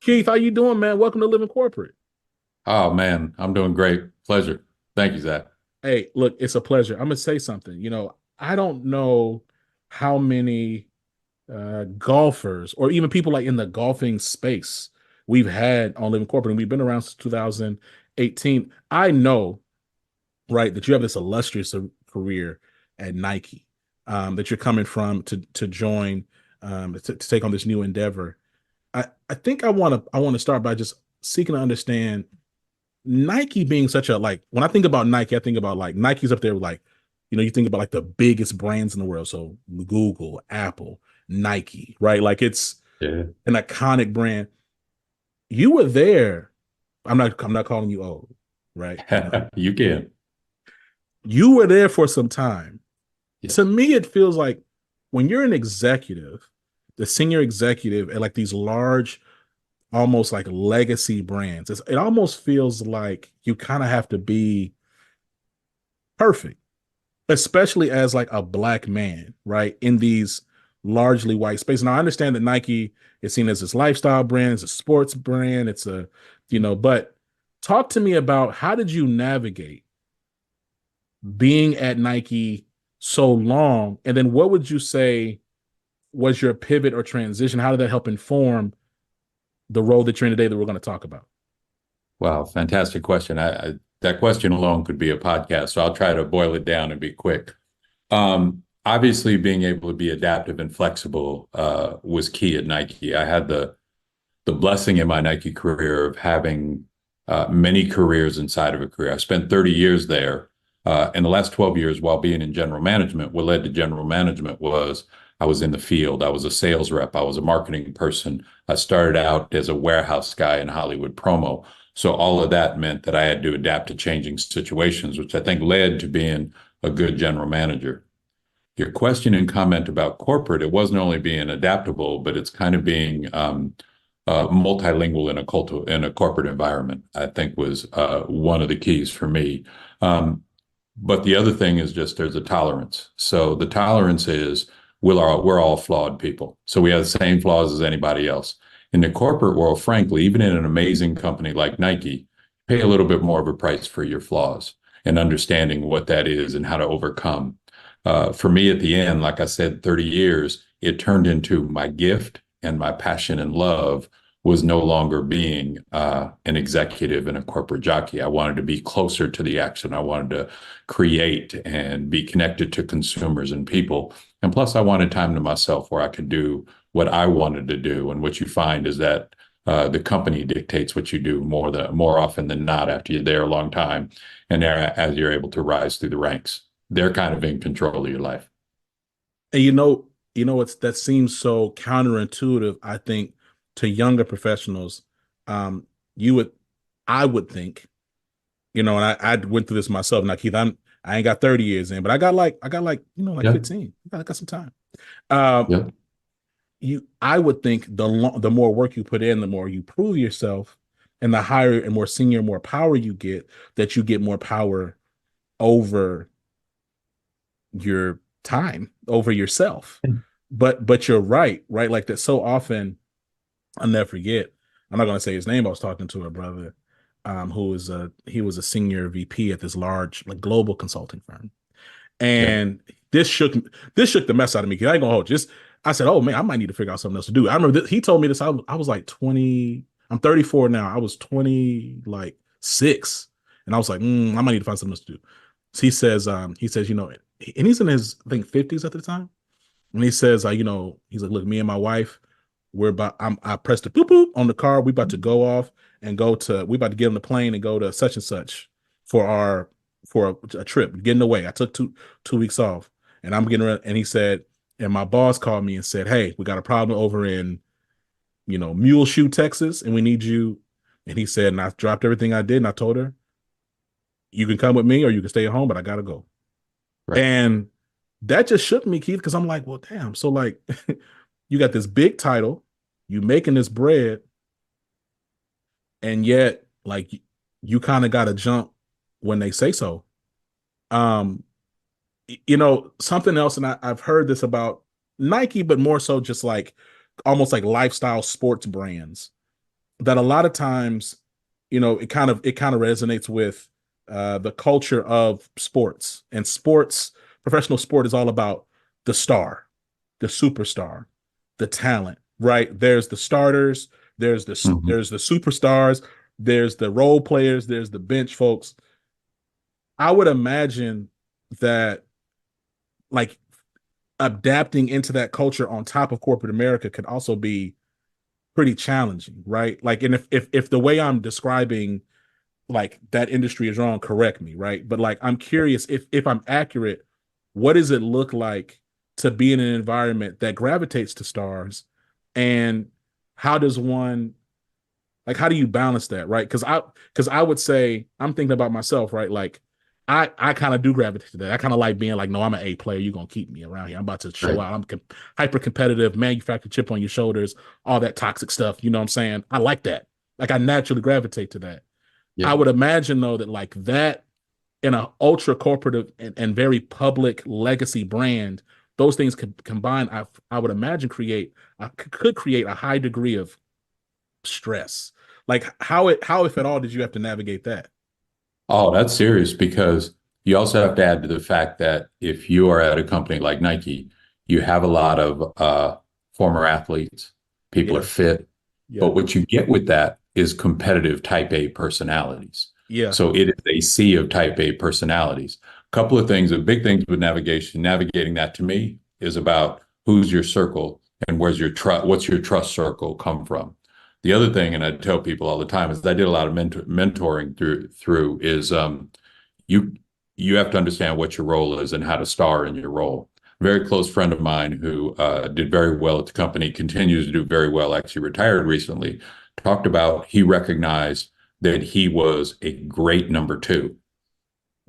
Keith, how you doing, man? Welcome to Living Corporate. Oh man, I'm doing great. Pleasure. Thank you, Zach. Hey, look, it's a pleasure. I'm gonna say something. I don't know how many golfers or even people like in the golfing space we've had on Living Corporate, and we've been around since 2018. I know, right, that you have this illustrious career at Nike, that you're coming from to join, to take on this new endeavor. I think I want to start by just seeking to understand Nike being such a, like, when I think about Nike, I think about like Nike's up there with, like, you think about like the biggest brands in the world. So Google, Apple, Nike, right? Like it's Yeah. an iconic brand. You were there. I'm not calling you old, right? You can. You were there for some time. To Yes. me, it feels like when you're an executive, the senior executive at like these large, almost like legacy brands, it almost feels like you kind of have to be perfect, especially as like a black man, right? In these largely white spaces. Now I understand that Nike is seen as this lifestyle brand, it's a sports brand, but talk to me about how did you navigate being at Nike so long? And then what would you say was your pivot or transition? How did that help inform the role that you're in today that we're going to talk about? Wow, fantastic question. That question alone could be a podcast, so I'll try to boil it down and be quick. Obviously, being able to be adaptive and flexible was key at Nike. I had the blessing in my Nike career of having many careers inside of a career. I spent 30 years there. In the last 12 years, while being in general management, what led to general management was I was in the field. I was a sales rep. I was a marketing person. I started out as a warehouse guy in Hollywood promo. So all of that meant that I had to adapt to changing situations, which I think led to being a good general manager. Your question and comment about corporate, it wasn't only being adaptable, but it's kind of being multilingual in a corporate environment. I think was one of the keys for me. But the other thing is just there's a tolerance. So the tolerance is we're all flawed people. So we have the same flaws as anybody else. In the corporate world, frankly, even in an amazing company like Nike, pay a little bit more of a price for your flaws and understanding what that is and how to overcome. For me, at the end, like I said, 30 years, it turned into my gift and my passion and love was no longer being an executive and a corporate jockey. I wanted to be closer to the action. I wanted to create and be connected to consumers and people. And plus, I wanted time to myself where I could do what I wanted to do. And what you find is that the company dictates what you do more often than not after you're there a long time, and as you're able to rise through the ranks, they're kind of in control of your life. And it's that seems so counterintuitive, I think, to younger professionals. You would, I would think, and I went through this myself. Now, Keith, I ain't got 30 years in, but I got like, like Yeah, 15. I got some time. Um, yeah. I would think the more work you put in, the more you prove yourself, and the higher and more senior, more power you get, that you get more power over your time, over yourself. But you're right? Like that so often. I'll never forget. I'm not gonna say his name. I was talking to a brother, he was a senior VP at this large, like, global consulting firm. Yeah. And this shook the mess out of me. 'Cause I ain't gonna hold you. Just I said, oh man, I might need to figure out something else to do. I remember he told me this. I was like 20. I'm 34 now. I was 20, like, six, and I was like, I might need to find something else to do. So he says, and he's in his, I think, 50s at the time. And he says, he's like, look, me and my wife, I pressed the boop boop on the car. We about to go off and we about to get on the plane and go to such and such for a trip, getting away. I took two weeks off, and I'm getting ready. And he said, and my boss called me and said, hey, we got a problem over in, Muleshoe, Texas, and we need you. And he said, and I dropped everything I did, and I told her, you can come with me or you can stay at home, but I gotta go. Right. And that just shook me, Keith, because I'm like, well, damn. So, like, you got this big title, you making this bread, and yet, like, you kind of got to jump when they say so. Um, Something else, and I've heard this about Nike, but more so just like almost like lifestyle sports brands. that a lot of times, it kind of resonates with the culture of sports. And sports, professional sport is all about the star, the superstar, the talent, right? There's the starters, Mhm. there's the superstars, there's the role players, there's the bench folks. I would imagine that, like, adapting into that culture on top of corporate America could also be pretty challenging, right? Like, and if the way I'm describing like that industry is wrong, correct me, right? But like, I'm curious if I'm accurate, what does it look like to be in an environment that gravitates to stars, and how does one, like, how do you balance that, right? Because I would say, I'm thinking about myself, right? Like, I kind of do gravitate to that. I kind of like being like, no, I'm an A player. You're gonna keep me around here. I'm about to show Right. out. Hyper competitive, manufactured chip on your shoulders, all that toxic stuff. You know what I'm saying? I like that. Like, I naturally gravitate to that. I Yeah. would imagine though that, like, that in a ultra corporative and very public legacy brand, those things could combine. I would imagine could create a high degree of stress. Like, how if at all did you have to navigate that? Oh, that's serious because you also have to add to the fact that if you are at a company like Nike, you have a lot of former athletes, people are Yeah, fit, but yeah, what you get with that is competitive type A personalities. yeah. So it is a sea of type A personalities. A couple of things, the big things with navigation, navigating that to me is about who's your circle and where's your trust, what's your trust circle come from. The other thing, and I tell people all the time, is I did a lot of mentoring through is you you have to understand what your role is and how to star in your role. A very close friend of mine who did very well at the company, continues to do very well, actually retired recently, talked about he recognized that he was a great number two.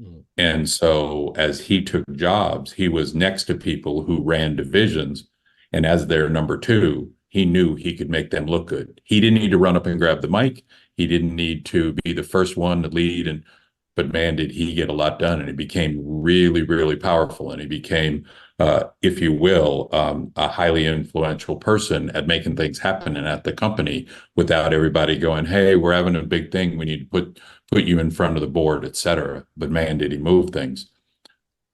Mm. And so as he took jobs, he was next to people who ran divisions. And as their number two, he knew he could make them look good. He didn't need to run up and grab the mic. He didn't need to be the first one to lead. But man, did he get a lot done. And he became really, really powerful. And he became, if you will, a highly influential person at making things happen and at the company without everybody going, hey, we're having a big thing. We need to put you in front of the board, et cetera. But man, did he move things.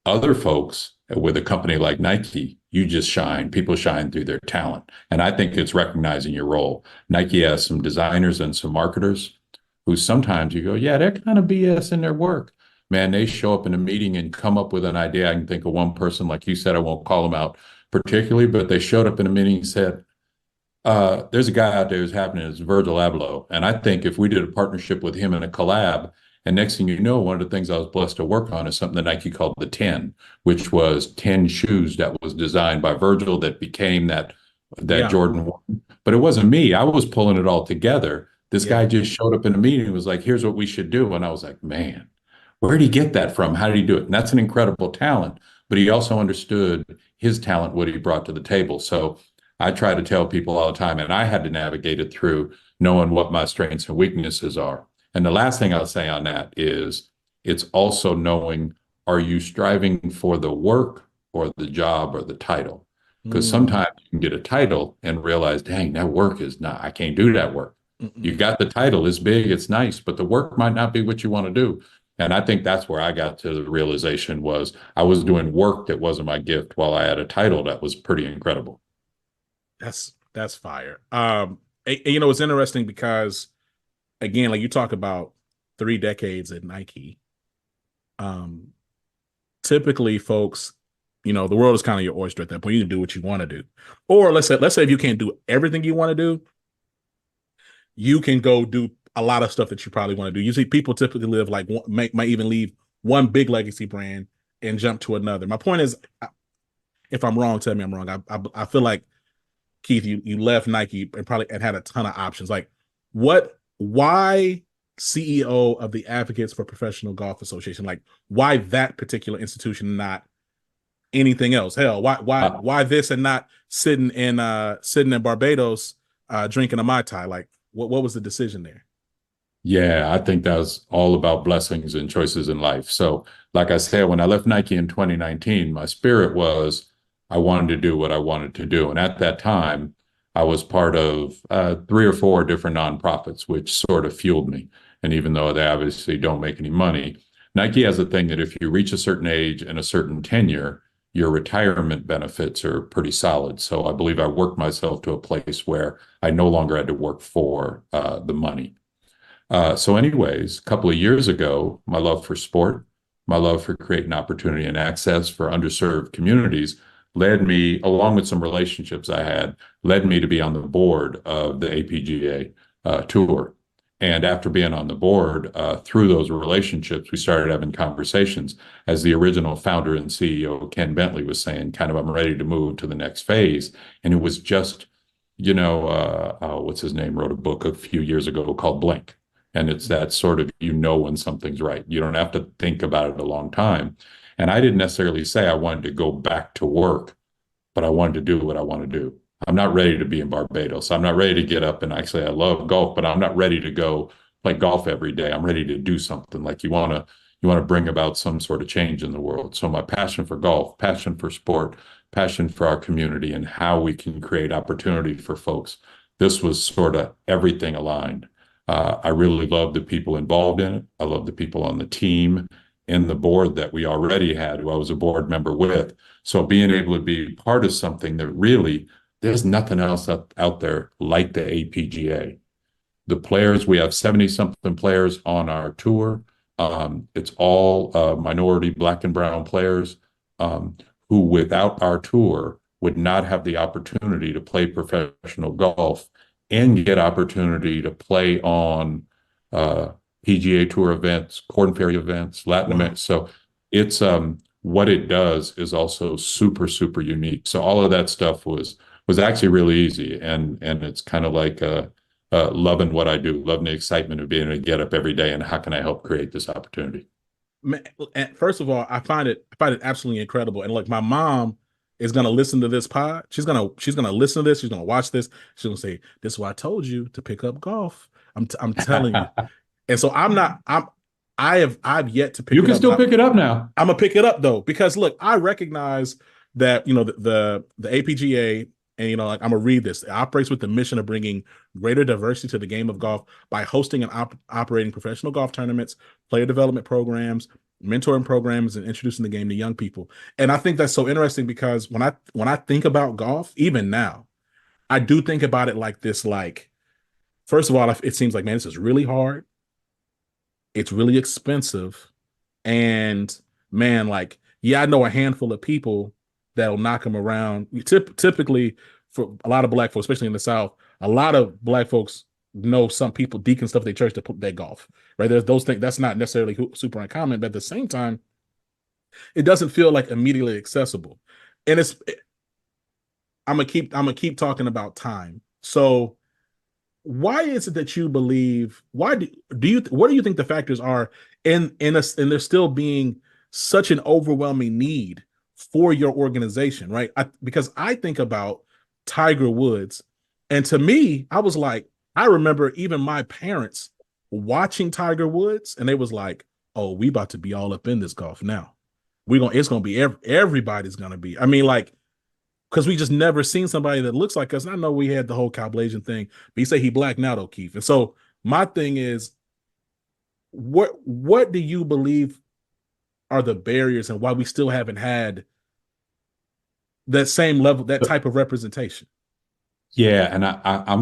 Other folks with a company like Nike, you just shine. People shine through their talent. And I think it's recognizing your role. Nike has some designers and some marketers who sometimes you go, yeah, they're kind of BS in their work. Man, they show up in a meeting and come up with an idea. I can think of one person, like you said, I won't call them out particularly, but they showed up in a meeting and said, there's a guy out there who's happening. It's Virgil Abloh. And I think if we did a partnership with him in a collab, and next thing you know, one of the things I was blessed to work on is something that Nike called the 10, which was 10 shoes that was designed by Virgil that became that Yeah, Jordan 1. But it wasn't me. I was pulling it all together. This yeah. guy just showed up in a meeting and was like, here's what we should do. And I was like, man, where did he get that from? How did he do it? And that's an incredible talent. But he also understood his talent, what he brought to the table. So I try to tell people all the time, and I had to navigate it through knowing what my strengths and weaknesses are. And the last thing I'll say on that is it's also knowing, are you striving for the work or the job or the title? Because Mm, sometimes you can get a title and realize, dang, that work is not, I can't do that work. mm-mm. You got the title, it's big, it's nice, but the work might not be what you want to do. And I think that's where I got to the realization was I was doing work that wasn't my gift while I had a title that was pretty incredible. That's fire. It's interesting because, again, like, you talk about 3 decades at Nike. Um, Typically, folks, the world is kind of your oyster at that point. You can do what you want to do, or let's say if you can't do everything you want to do, you can go do a lot of stuff that you probably want to do. Usually, people typically live like might even leave one big legacy brand and jump to another. My point is, if I'm wrong, tell me I'm wrong. I feel like, Keith, you left Nike and probably and had a ton of options. Like, why CEO of the Advocates for Professional Golf Association? Like, why that particular institution, not anything else? Hell, why why Uh, why this and not sitting in Barbados drinking a Mai Tai? Like, what was the decision there? Yeah, I think that was all about blessings and choices in life. So, like I said, when I left Nike in 2019, my spirit was I wanted to do what I wanted to do. And at that time, I was part of 3 or 4 different nonprofits, which sort of fueled me. And even though they obviously don't make any money, Nike has a thing that if you reach a certain age and a certain tenure, your retirement benefits are pretty solid. So I believe I worked myself to a place where I no longer had to work for the money. So anyways, a couple of years ago, my love for sport, my love for creating opportunity and access for underserved communities led me, along with some relationships I had, led me to be on the board of the APGA tour. And after being on the board, through those relationships, we started having conversations. As the original founder and CEO, Ken Bentley, was saying, kind of, I'm ready to move to the next phase. And it was just, what's his name, wrote a book a few years ago called Blink. And it's that sort of, when something's right. You don't have to think about it a long time. And I didn't necessarily say I wanted to go back to work, but I wanted to do what I want to do. I'm not ready to be in Barbados. I'm not ready to get up, and actually I love golf, but I'm not ready to go play golf every day. I'm ready to do something. Like, you want to bring about some sort of change in the world. So my passion for golf, passion for sport, passion for our community and how we can create opportunity for folks. This was sort of everything aligned. I really love the people involved in it. I love the people on the team and the board that we already had, who I was a board member with. So being able to be part of something that really, there's nothing else out there like the APGA. The players, we have 70-something players on our tour. It's all minority, Black and brown players who, without our tour, would not have the opportunity to play professional golf and get opportunity to play on PGA Tour events, Korn Ferry events, Latin America. So it's what it does is also super, super unique. So all of that stuff was actually really easy, and it's kind of like loving what I do, loving the excitement of being able to get up every day and how can I help create this opportunity. First of all, I find it absolutely incredible. And like, my mom is gonna listen to this pod. She's gonna listen to this. She's gonna watch this. She's gonna say, "This is why I told you to pick up golf." I'm telling you. And so I've yet to pick it up. You can still pick it up now. I'm gonna pick it up though, because look, I recognize that, the APGA, and like, I'm gonna read this. It operates with the mission of bringing greater diversity to the game of golf by hosting and operating professional golf tournaments, player development programs, mentoring programs, and introducing the game to young people. And I think that's so interesting, because when I think about golf, even now, I do think about it like this. Like, first of all, it seems like, man, this is really hard. It's really expensive. And man, like, yeah, I know a handful of people that'll knock them around. Typically, for a lot of Black folks, especially in the South, a lot of Black folks know some people, deacon stuff at their church, to play golf, right? There's those things. That's not necessarily super uncommon, but at the same time, it doesn't feel like immediately accessible. And I'm gonna keep talking about time. So why is it that you believe, what do you think the factors are in there still being such an overwhelming need for your organization, right? Because I think about Tiger Woods, and to me, I was like, I remember even my parents watching Tiger Woods, and they was like, "Oh, we about to be all up in this golf now. It's gonna be everybody's gonna be." I mean, like, because we just never seen somebody that looks like us. And I know we had the whole Cowblasian thing, but you say he Black now, though, Keith. And so my thing is, what do you believe are the barriers, and why we still haven't had that same level, that type of representation? Yeah, and I'm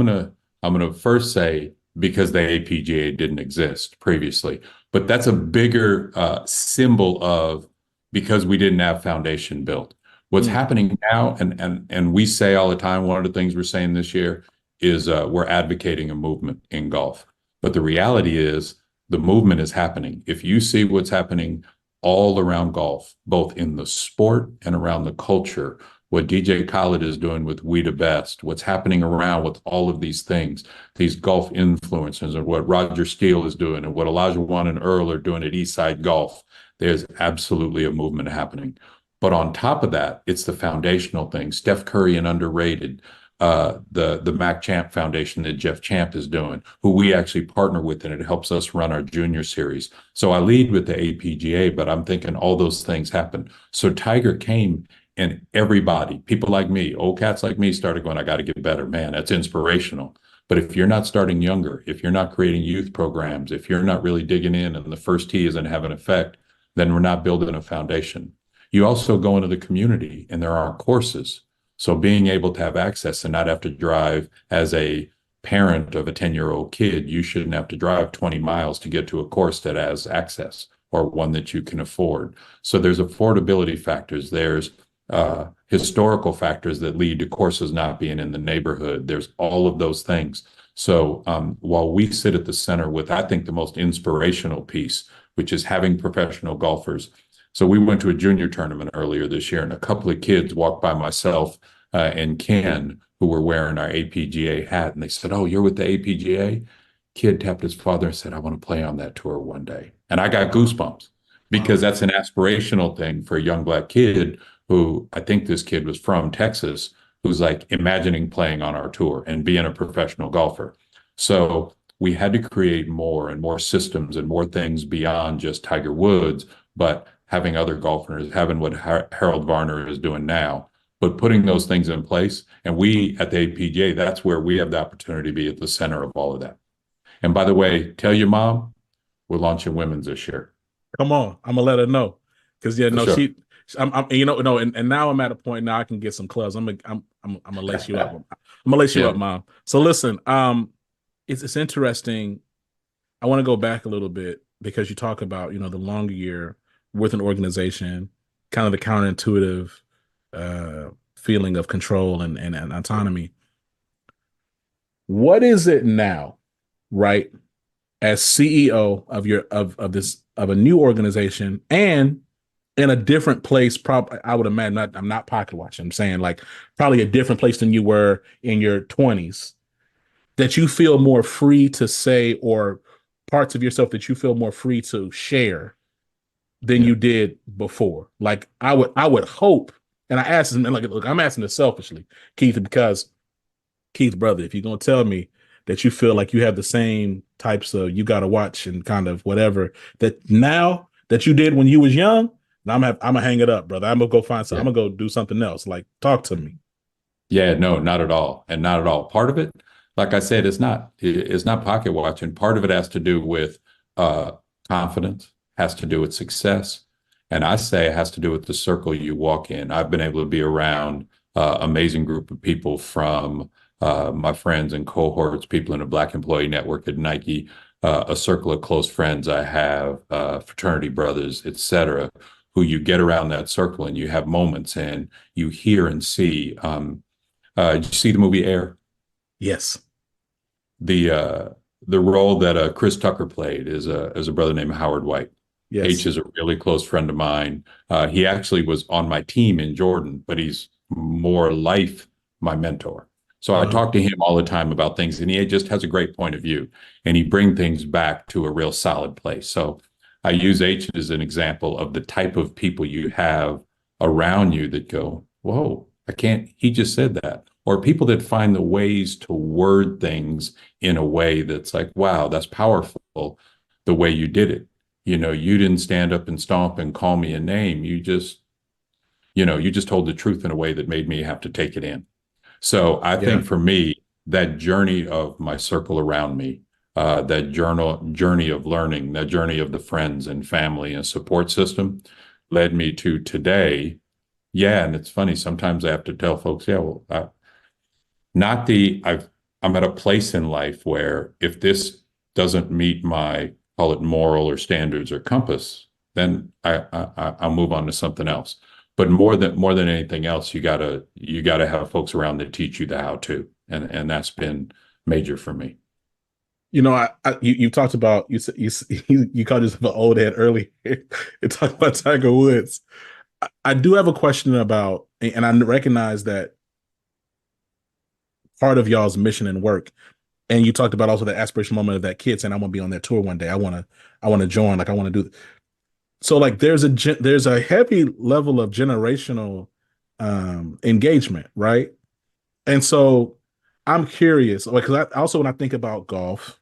gonna first say, because the APGA didn't exist previously, but that's a bigger symbol of, because we didn't have foundation built. What's happening now, and we say all the time, one of the things we're saying this year is we're advocating a movement in golf. But the reality is the movement is happening. If you see what's happening all around golf, both in the sport and around the culture, what DJ Khaled is doing with We the Best, what's happening around with all of these things, these golf influencers, and what Roger Steele is doing, and what Elijah Wan and Earl are doing at Eastside Golf, there's absolutely a movement happening. But on top of that, it's the foundational things. Steph Curry and Underrated, the Mac Champ Foundation that Jeff Champ is doing, who we actually partner with, and it helps us run our junior series. So I lead with the APGA, but I'm thinking all those things happen. So Tiger came And everybody, people like me, old cats like me, started going, I got to get better. Man, that's inspirational. But if you're not starting younger, if you're not creating youth programs, if you're not really digging in and the first tee isn't having effect, then we're not building a foundation. You also go into the community and there are courses. So being able to have access and not have to drive as a parent of a 10-year-old kid, you shouldn't have to drive 20 miles to get to a course that has access or one that you can afford. So there's affordability factors. There's historical factors that lead to courses not being in the neighborhood. There's all of those things. So while we sit at the center with, I think, the most inspirational piece, which is having professional golfers. So we went to a junior tournament earlier this year, and a couple of kids walked by myself and Ken, who were wearing our APGA hat, and they said, "Oh, you're with the APGA?" Kid tapped his father and said, "I want to play on that tour one day." And I got goosebumps because Wow. that's an aspirational thing for a young Black kid who, I think this kid was from Texas, who's like imagining playing on our tour and being a professional golfer. So we had to create more and more systems and more things beyond just Tiger Woods, but having other golfers, having what Harold Varner is doing now, but putting those things in place. And we at the APJ, that's where we have the opportunity to be at the center of all of that. And by the way, tell your mom we're launching women's this year. Come on, I'm gonna let her know, because yeah, For no, sure. you know, no, and now I'm at a point now I can get some clubs. I'm gonna lace you up. I'm gonna lace you Yeah. up, mom. So listen, it's interesting. I want to go back a little bit because you talk about, you know, the longer year with an organization, kind of the counterintuitive feeling of control and autonomy. What is it now, right? As CEO of of a new organization and in a different place, probably I would imagine, I'm not pocket watching. I'm saying like probably a different place than you were in your 20s, that you feel more free to say, or parts of yourself that you feel more free to share than Yeah. you did before. Like I would hope, and I asked him, and like, look, I'm asking this selfishly, Keith, because Keith, brother, if you're gonna tell me that you feel like you have the same types of you got to watch and kind of whatever that now that you did when you was young, I'm gonna hang it up, brother. I'm gonna go find some. Yeah. I'm gonna go do something else. Like, talk to me. Yeah, no, not at all. And not at all. Part of it, like I said, it's not pocket watching. Part of it has to do with uh confidence, has to do with success. And I say it has to do with the circle you walk in. I've been able to be around amazing group of people from my friends and cohorts, people in the Black Employee Network at Nike, a circle of close friends I have, fraternity brothers, et cetera, who you get around that circle and you have moments and you hear and see. Did you see the movie Air? Yes. The uh, the role that Chris Tucker played is a brother named Howard White. H Yes. is a really close friend of mine. He actually was on my team in Jordan, but he's more life my mentor. So I Uh-huh. talk to him all the time about things, and he just has a great point of view, and he brings things back to a real solid place. So I use H as an example of the type of people you have around you that go, "Whoa, I can't." He just said that, or people that find the ways to word things in a way that's like, "Wow, that's powerful." The way you did it, you didn't stand up and stomp and call me a name. You just told the truth in a way that made me have to take it in. So I Yeah. think for me, that journey of my circle around me, that journey of learning, that journey of the friends and family and support system led me to today. Yeah, and it's funny. Sometimes I have to tell folks, yeah, well, not the I'm at a place in life where if this doesn't meet my call it moral or standards or compass, then I'll move on to something else. But more than anything else, you gotta have folks around that teach you the how to, and that's been major for me. You know, you talked about you called yourself an old head earlier. You talked about Tiger Woods. I do have a question about, and I recognize that part of y'all's mission and work, and you talked about also the aspirational moment of that kid saying, "I want to be on their tour one day. I want to join. Like, I want to do." So, like, there's a heavy level of generational engagement, right? And so, I'm curious, like, because I also when I think about golf,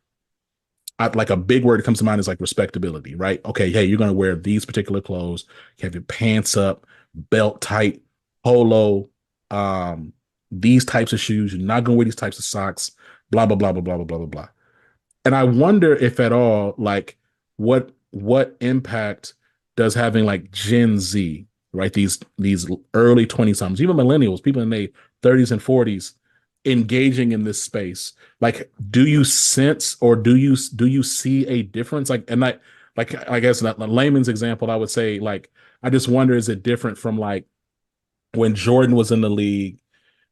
like a big word that comes to mind is like respectability, right? Okay, hey, you're going to wear these particular clothes, you have your pants up, belt tight. polo, um, these types of shoes. You're not gonna wear these types of socks. Blah blah blah blah blah blah blah blah blah. And I wonder if at all, like, what impact does having like Gen Z, right? These early 20 somethings, even millennials, people in their 30s and 40s, engaging in this space. Like, do you sense or do you see a difference? Like, and like I guess in a layman's example, I would say, like, I just wonder, is it different from like when Jordan was in the league,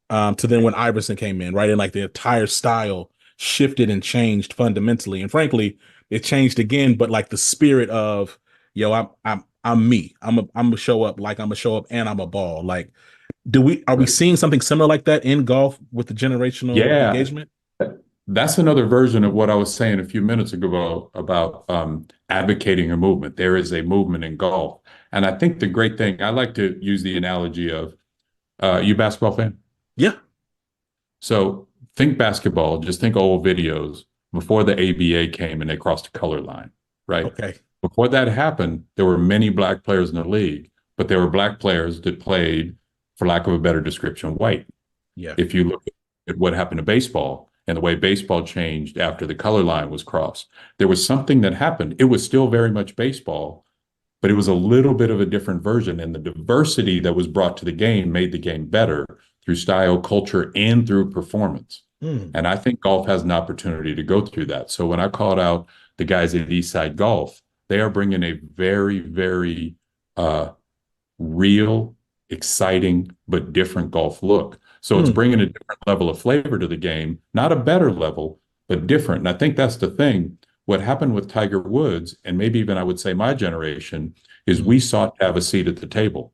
to then when Iverson came in, right? And like the entire style shifted and changed fundamentally. And frankly, it changed again, but like the spirit of, yo, I'm me. I'm gonna show up like I'm gonna show up and I'm a ball. Like, are we Right. seeing something similar like that in golf with the generational Yeah, engagement? that's another version of what I was saying a few minutes ago about advocating a movement. There is a movement in golf. And I think the great thing, I like to use the analogy of, you a basketball fan? Yeah. So think basketball, just think old videos before the ABA came and they crossed the color line, right? Okay. Before that happened, there were many black players in the league, but there were black players that played, for lack of a better description, white. Yeah. If you look at what happened to baseball and the way baseball changed after the color line was crossed, there was something that happened. It was still very much baseball, but it was a little bit of a different version. And the diversity that was brought to the game made the game better through style, culture, and through performance. Mm. And I think golf has an opportunity to go through that. So when I called out the guys at Eastside Golf, they are bringing a very, very real, exciting, but different golf look. So it's Mm. bringing a different level of flavor to the game, not a better level, but different. And I think that's the thing. What happened with Tiger Woods, and maybe even I would say my generation, is Mm. we sought to have a seat at the table,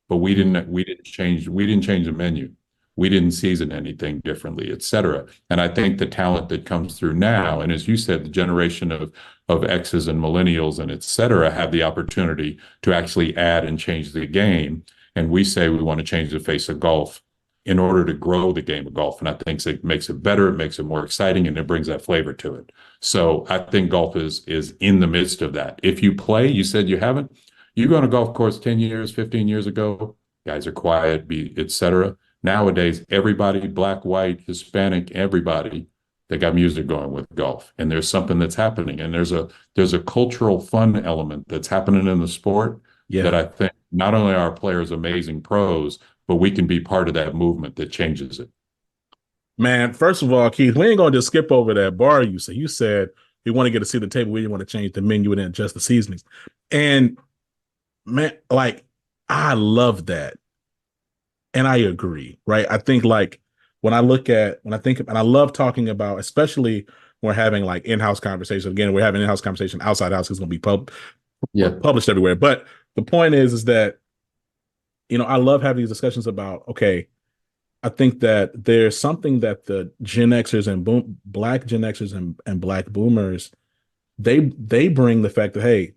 but we didn't change the menu. We didn't season anything differently, et cetera. And I think the talent that comes through now, and as you said, the generation of X's and millennials and et cetera, have the opportunity to actually add and change the game. And we say we want to change the face of golf in order to grow the game of golf. And I think it makes it better, it makes it more exciting, and it brings that flavor to it. So I think golf is in the midst of that. If you play, you said you haven't, you go on a golf course 10 years, 15 years ago, guys are quiet, et cetera. Nowadays, everybody, black, white, Hispanic, everybody, they got music going with golf. And there's something that's happening. And there's a cultural fun element that's happening in the sport Yeah. that I think not only are our players amazing pros, but we can be part of that movement that changes it. Man, first of all, Keith, we ain't gonna just skip over that bar you said. You said we want to get to see the table. We didn't want to change the menu and adjust the seasonings. And man, like, I love that. And I agree, right? I think like when I think, and I love talking about, especially when we're having like in-house conversations. Again, we're having in-house conversation outside house. It's going to be Yeah. published everywhere. But the point is that, I love having these discussions about, okay, I think that there's something that the Gen Xers and black Gen Xers and black boomers, they bring the fact that, hey,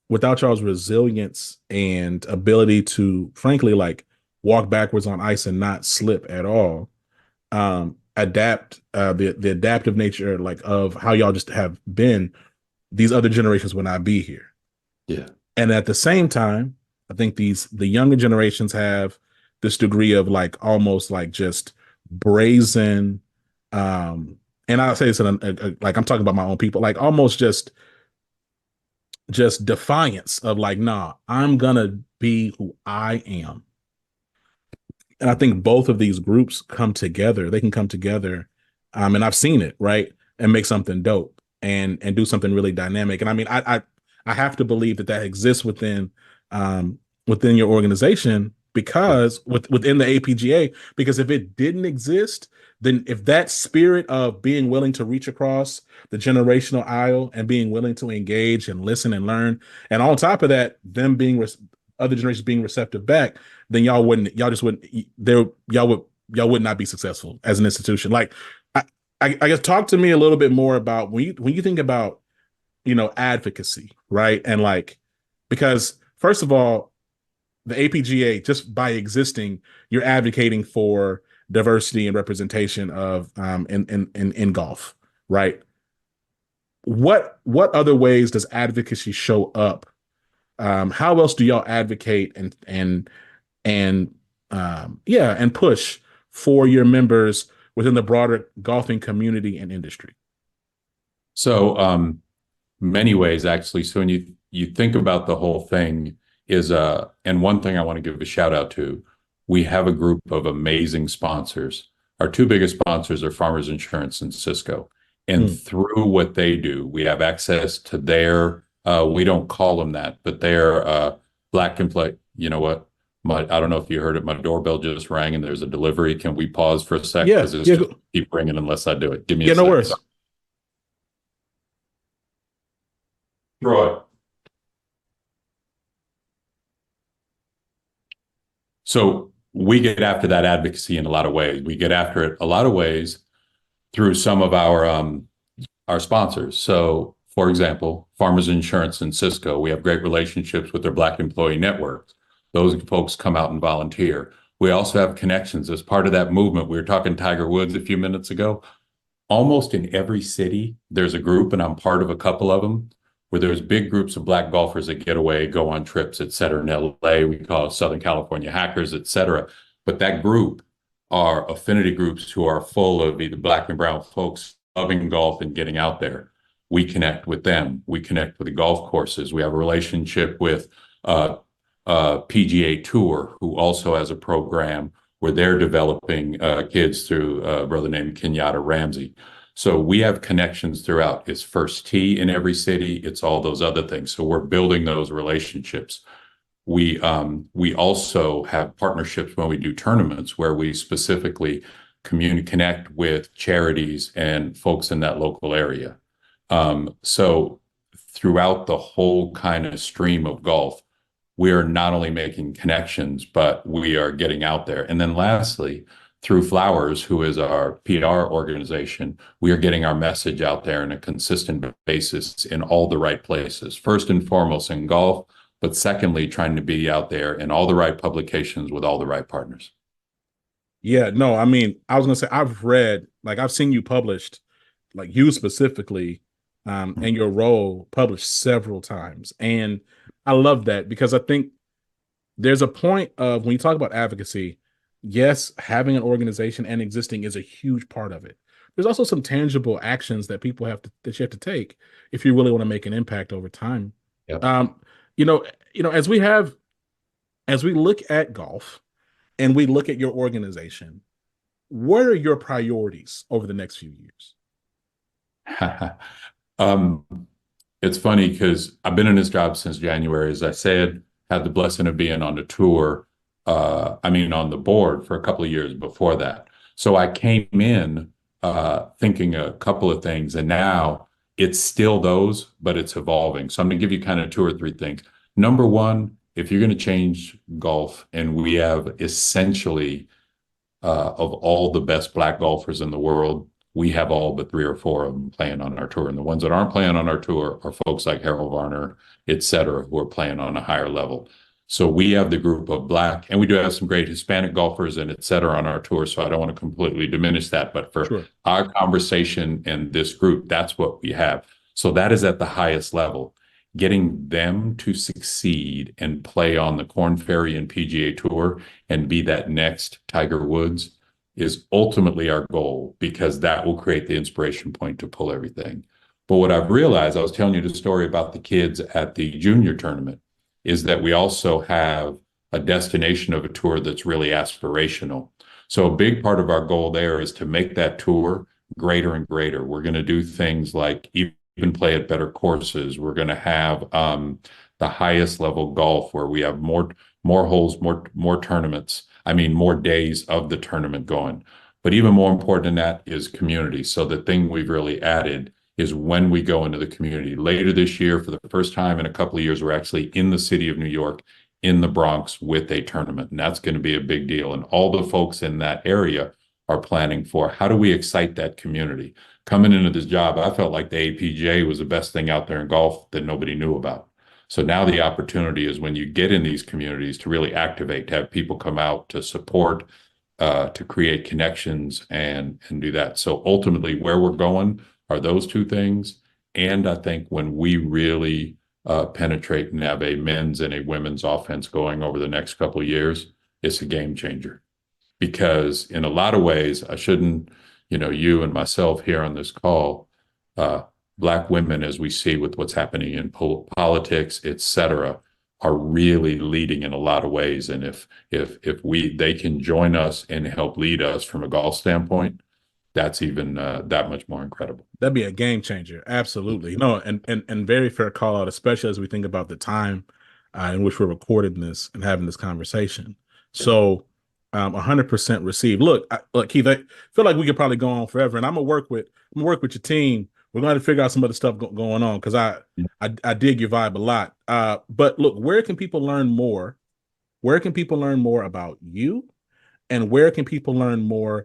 without y'all's resilience and ability to frankly like walk backwards on ice and not slip at all, adapt, the adaptive nature like of how y'all just have been, these other generations would not be here. Yeah. And at the same time, I think the younger generations have this degree of like almost like just brazen, and I'll say this in like I'm talking about my own people, like almost just defiance of like, nah, I'm gonna be who I am. And I think both of these groups come together. They can come together, and I've seen it, right, and make something dope and do something really dynamic. And I mean, I have to believe that exists within your organization because within the APGA, because if it didn't exist, then if that spirit of being willing to reach across the generational aisle and being willing to engage and listen and learn, and on top of that, them being other generations being receptive back, then y'all just wouldn't there y'all would not be successful as an institution. Like, I guess talk to me a little bit more about when you think about advocacy, right? And like, because first of all, the APGA, just by existing, you're advocating for diversity and representation of in golf, right? What other ways does advocacy show up? How else do y'all advocate and yeah, and push for your members within the broader golfing community and industry? So, many ways actually. So when you think about the whole thing is and one thing I want to give a shout out to, we have a group of amazing sponsors. Our two biggest sponsors are Farmers Insurance and Cisco. And Mm. through what they do, we have access to their we don't call them that, but they're black and play. You know what? I don't know if you heard it. My doorbell just rang and there's a delivery. Can we pause for a sec? Yeah, Because it's yeah, just keep ringing unless I do it. Give me yeah, a no sec. worries. Troy. So we get after that advocacy in a lot of ways. We get after it a lot of ways through some of our sponsors. So, for example, Farmers Insurance and Cisco, we have great relationships with their Black employee networks. Those folks come out and volunteer. We also have connections as part of that movement. We were talking Tiger Woods a few minutes ago. Almost in every city, there's a group, and I'm part of a couple of them, where there's big groups of Black golfers that get away, go on trips, et cetera. In LA, we call it Southern California Hackers, et cetera. But that group are affinity groups who are full of either Black and brown folks loving golf and getting out there. We connect with them. We connect with the golf courses. We have a relationship with PGA Tour, who also has a program where they're developing kids through a brother named Kenyatta Ramsey. So we have connections throughout. It's First Tee in every city. It's all those other things. So we're building those relationships. We also have partnerships when we do tournaments where we specifically connect with charities and folks in that local area. So throughout the whole kind of stream of golf, we are not only making connections, but we are getting out there. And then lastly, through Flowers, who is our PR organization, we are getting our message out there on a consistent basis in all the right places. First and foremost in golf, but secondly, trying to be out there in all the right publications with all the right partners. Yeah, no, I mean, I was gonna say I've seen you published, like you specifically, and your role published several times. And I love that because I think there's a point of when you talk about advocacy, yes, having an organization and existing is a huge part of it. There's also some tangible actions that that you have to take if you really want to make an impact over time. Yep. You know, as we look at golf and we look at your organization, what are your priorities over the next few years? It's funny because I've been in this job since January. As I said, had the blessing of being on the tour, on the board for a couple of years before that. So I came in thinking a couple of things, and now it's still those, but it's evolving. So I'm going to give you kind of two or three things. Number one, if you're going to change golf, and we have essentially of all the best Black golfers in the world, we have all but three or four of them playing on our tour. And the ones that aren't playing on our tour are folks like Harold Varner, et cetera, who are playing on a higher level. So we have the group of Black, and we do have some great Hispanic golfers and et cetera on our tour. So I don't want to completely diminish that, but for our conversation and this group, that's what we have. So that is at the highest level. Getting them to succeed and play on the Korn Ferry and PGA Tour and be that next Tiger Woods is ultimately our goal, because that will create the inspiration point to pull everything. But what I've realized, I was telling you the story about the kids at the junior tournament, is that we also have a destination of a tour that's really aspirational. So a big part of our goal there is to make that tour greater and greater. We're going to do things like even play at better courses. We're going to have the highest level golf where we have more holes, more tournaments. More days of the tournament going. But even more important than that is community. So the thing we've really added is when we go into the community later this year, for the first time in a couple of years, we're actually in the city of New York, in the Bronx with a tournament. And that's going to be a big deal. And all the folks in that area are planning for how do we excite that community? Coming into this job, I felt like the APJ was the best thing out there in golf that nobody knew about. So now the opportunity is when you get in these communities to really activate, to have people come out to support, to create connections and do that. So ultimately where we're going are those two things. And I think when we really penetrate and have a men's and a women's offense going over the next couple of years, it's a game changer. Because in a lot of ways, I shouldn't, you and myself here on this call, Black women, as we see with what's happening in politics, et cetera, are really leading in a lot of ways. And if they can join us and help lead us from a golf standpoint, that's even that much more incredible. That'd be a game changer. Absolutely. No, and very fair call out, especially as we think about the time in which we're recording this and having this conversation. So 100% received. Look, Keith, I feel like we could probably go on forever, and I'm gonna work with your team. We're going to figure out some other stuff going on because I dig your vibe a lot. But look, where can people learn more? Where can people learn more about you, and where can people learn more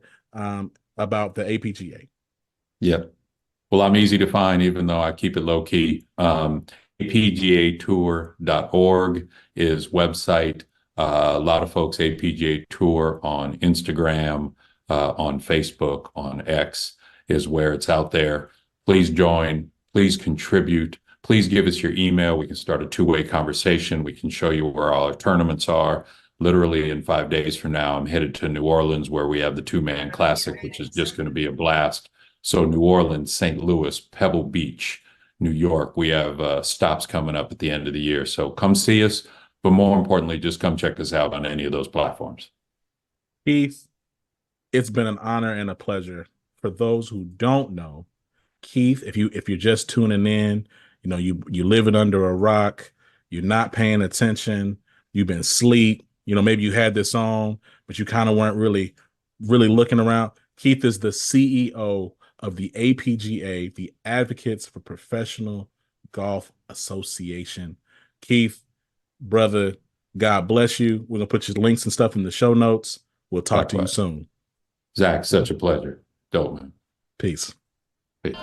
about the APGA? Yeah. Well, I'm easy to find, even though I keep it low key. APGAtour.org is website. A lot of folks, APGA Tour on Instagram, on Facebook, on X is where it's out there. Please join. Please contribute. Please give us your email. We can start a two-way conversation. We can show you where all our tournaments are. Literally in 5 days from now, I'm headed to New Orleans where we have the two-man classic, which is just going to be a blast. So New Orleans, St. Louis, Pebble Beach, New York, we have stops coming up at the end of the year. So come see us. But more importantly, just come check us out on any of those platforms. Keith, it's been an honor and a pleasure. For those who don't know, Keith, if you're just tuning in, you living under a rock, you're not paying attention, you've been asleep, maybe you had this on, but you kind of weren't really looking around. Keith is the CEO of the APGA, the Advocates for Professional Golf Association. Keith, brother, God bless you. We're going to put your links and stuff in the show notes. We'll talk to you soon. Zach, such a pleasure. Dope, man. Peace. Peace.